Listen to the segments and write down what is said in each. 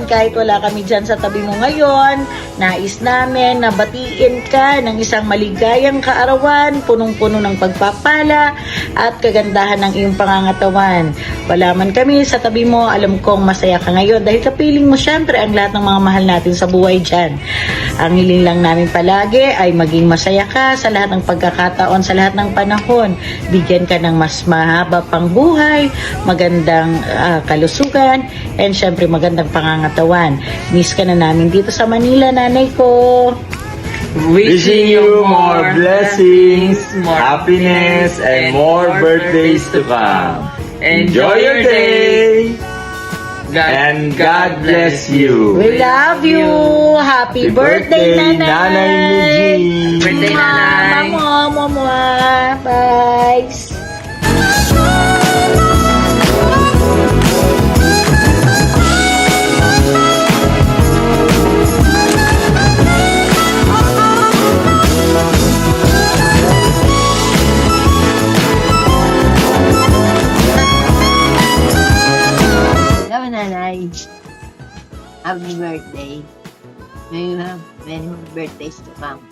yan. Kahit wala kami dyan sa tabi mo ngayon, nais namin na batiin ka ng isang maligayang kaarawan, punong-puno ng pagpapala at kagandahan ng iyong pangangatawan. Wala man kami sa tabi mo, alam kong masaya ka ngayon dahil kapiling mo syempre ang lahat ng mga mahal natin sa buhay dyan. Ang hiling lang namin palagi ay maging masaya ka sa lahat ng pagkakataon, sa lahat ng panahon. Bigyan ka ng mas mahaba pang buhay, magandang kalusugan, and syempre magandang pangangatawan. Miss ka na namin dito sa Manila, nanay ko. Wishing you more blessings, happiness, and more birthdays to come. Enjoy your day! And God bless you. We love you. Happy birthday, nanay. Nanay Luigi. Birthday, nanay. Mama. Bye. Nanay, happy birthday. May you have many more birthdays to come.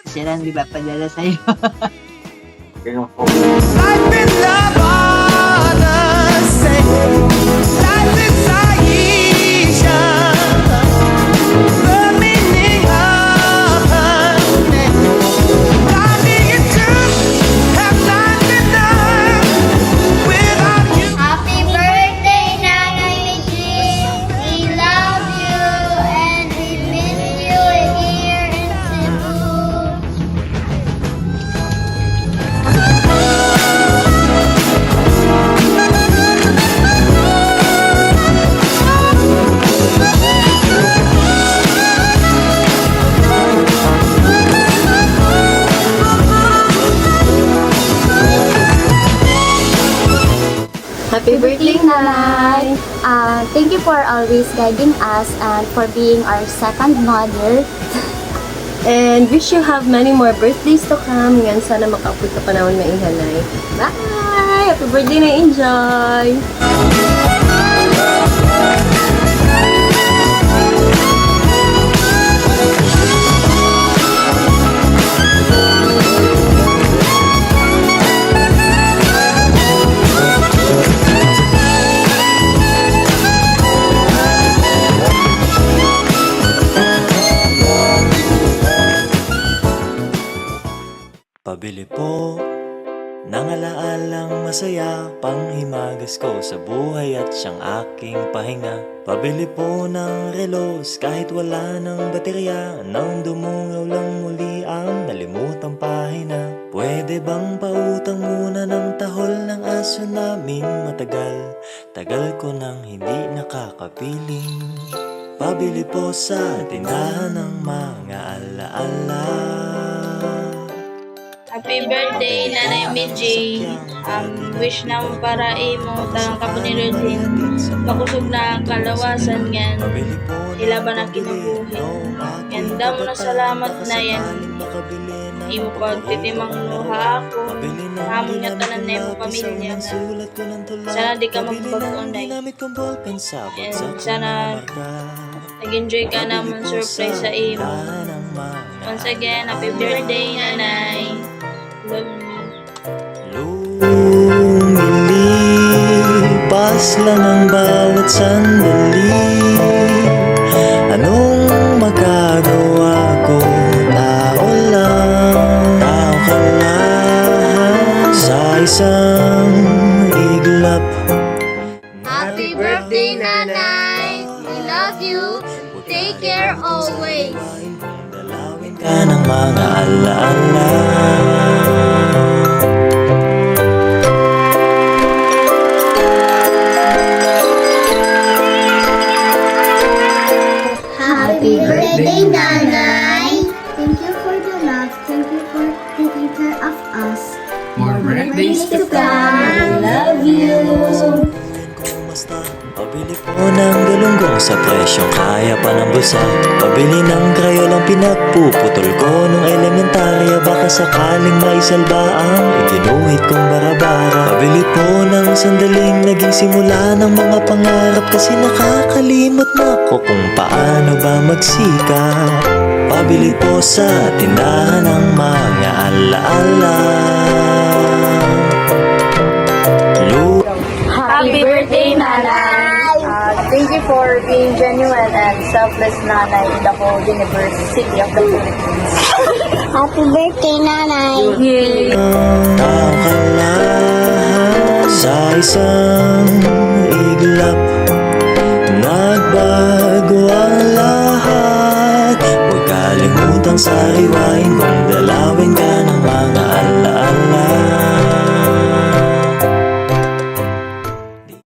Siya lang, di ba, padala sa'yo? Life in love are the same. Life is Aisha. The meaning of her name. Loving you too, have not enough without you. Happy birthday, Nanay Michi! We love you and we miss you here in Cebu. Happy birthday, Nanay! Thank you for always guiding us and for being our second mother. And wish you have many more birthdays to come. Ngayon sana makaabot ka pa naman maihanay. Bye! Happy birthday na enjoy! Pabili po ng alaalang masaya, panghimagas ko sa buhay at siyang aking pahinga. Pabili po ng relos kahit wala ng baterya, nang dumungaw lang muli ang nalimutang pahina. Pwede bang pautang muna ng tahol ng aso naming matagal? Tagal ko nang hindi nakakapiling. Pabili po sa tindahan ng mga alaala. Happy birthday, Nanay Midji. Wish na mo para imo tanang kapunilodin. Makusog na ang kalawasan yan. Ilaban ang kinabuhi. Yan daw mo na salamat na yan. Imo pagtitimang luha ako. Hamon niya tanan na imo pamilya. Sana di ka magpag-unay. And sana nag-enjoy ka naman surprise sa imo. Once again, happy birthday, Nanay. Love you. Lumilipas lang ang bawat sandali. Anong magagawa ko? Tao ka lang sa isang iglap. Happy birthday, Nanay! We love you. Take care always. Dalawin ka ng mga alaala. Happy birthday, Nanay! Thank you for the love. Thank you for taking care of us. More birthdays to come. Love you. Pabili po ng galunggong sa presyong kaya pa ng bulsa. Pabili ng krayolang pinagpuputol ko nung elementarya. Baka baka sakaling maisalba ang iginuhit kong barabara. Pabili po ng sandaling naging simula ng mga pangarap, kasi nakakalimot na ko kung paano ba magsikap. Pabili po sa tindahan ng mga alaala. Happy birthday, Nanay! Thank you for being genuine and selfless Nanay in the whole University of the Philippines. Happy birthday, Nanay! Tao ka lahat sa isang iglap, nagbago ang lahat. Huwag kalimutang sariwain kung dalawin